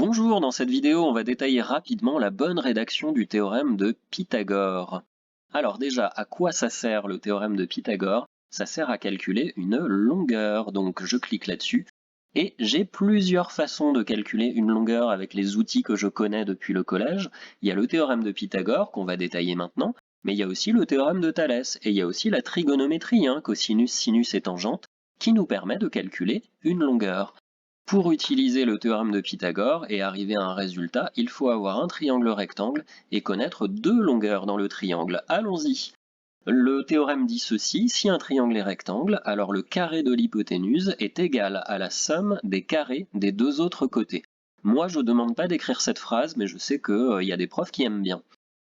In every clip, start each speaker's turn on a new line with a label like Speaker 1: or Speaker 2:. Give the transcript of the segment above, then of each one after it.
Speaker 1: Bonjour, dans cette vidéo, on va détailler rapidement la bonne rédaction du théorème de Pythagore. Alors déjà, à quoi ça sert le théorème de Pythagore? Ça sert à calculer une longueur, donc je clique là-dessus. Et j'ai plusieurs façons de calculer une longueur avec les outils que je connais depuis le collège. Il y a le théorème de Pythagore qu'on va détailler maintenant, mais il y a aussi le théorème de Thalès, et il y a aussi la trigonométrie, cosinus, sinus et tangente, qui nous permet de calculer une longueur. Pour utiliser le théorème de Pythagore et arriver à un résultat, il faut avoir un triangle rectangle et connaître deux longueurs dans le triangle. Allons-y. Le théorème dit ceci, si un triangle est rectangle, alors le carré de l'hypoténuse est égal à la somme des carrés des deux autres côtés. Moi, je ne demande pas d'écrire cette phrase, mais je sais qu'il y a des profs qui aiment bien.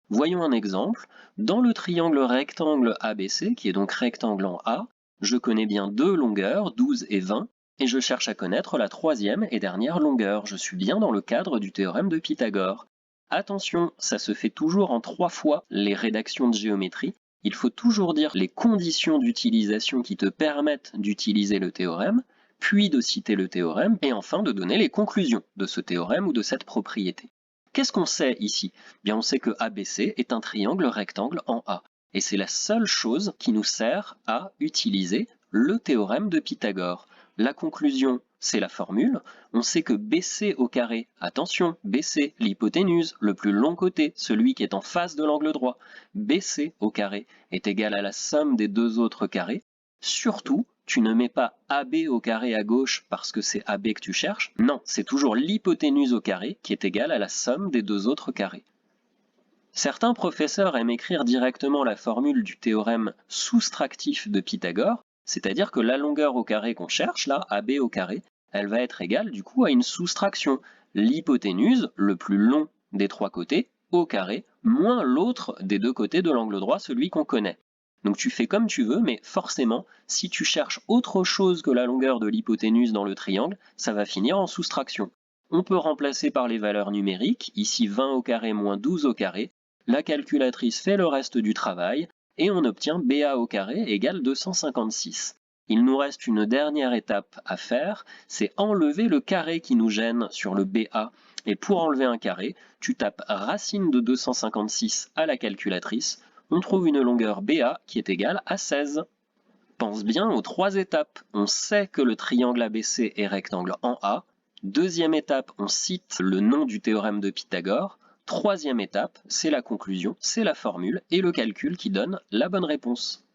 Speaker 1: Voyons un exemple. Dans le triangle rectangle ABC, qui est donc rectangle en A, je connais bien deux longueurs, 12 et 20, et je cherche à connaître la troisième et dernière longueur. Je suis bien dans le cadre du théorème de Pythagore. Attention, ça se fait toujours en 3 fois les rédactions de géométrie. Il faut toujours dire les conditions d'utilisation qui te permettent d'utiliser le théorème, puis de citer le théorème, et enfin de donner les conclusions de ce théorème ou de cette propriété. Qu'est-ce qu'on sait ici? Bien, on sait que ABC est un triangle rectangle en A. Et c'est la seule chose qui nous sert à utiliser le théorème de Pythagore. La conclusion, c'est la formule. On sait que BC au carré, attention, BC, l'hypoténuse, le plus long côté, celui qui est en face de l'angle droit, BC au carré est égal à la somme des deux autres carrés. Surtout, tu ne mets pas AB au carré à gauche parce que c'est AB que tu cherches. Non, c'est toujours l'hypoténuse au carré qui est égale à la somme des deux autres carrés. Certains professeurs aiment écrire directement la formule du théorème soustractif de Pythagore, c'est-à-dire que la longueur au carré qu'on cherche, là, AB au carré, elle va être égale du coup à une soustraction. L'hypoténuse, le plus long des trois côtés, au carré, moins l'autre des deux côtés de l'angle droit, celui qu'on connaît. Donc tu fais comme tu veux, mais forcément, si tu cherches autre chose que la longueur de l'hypoténuse dans le triangle, ça va finir en soustraction. On peut remplacer par les valeurs numériques, ici 20 au carré moins 12 au carré, la calculatrice fait le reste du travail, et on obtient BA au carré égale 256. Il nous reste une dernière étape à faire, c'est enlever le carré qui nous gêne sur le BA. Et pour enlever un carré, tu tapes racine de 256 à la calculatrice, on trouve une longueur BA qui est égale à 16. Pense bien aux trois étapes. On sait que le triangle ABC est rectangle en A. Deuxième étape, on cite le nom du théorème de Pythagore. Troisième étape, c'est la conclusion, c'est la formule et le calcul qui donne la bonne réponse.